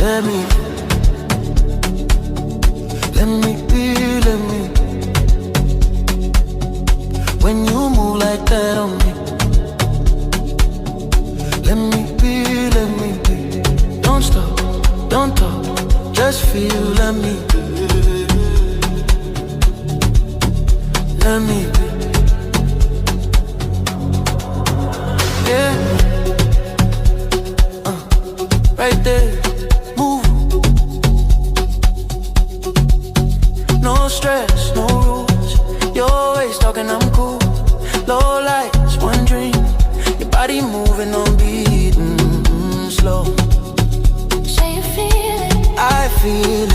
Let me be, let me. When you move like that on me, let me be, let me be. Don't stop, don't talk, just feel, let me. Let me be. Yeah. Right there, move. No stress, no rules. You're always talking, I'm cool. Low lights, one dream. Your body moving on beat, slow. Say you feel it. I feel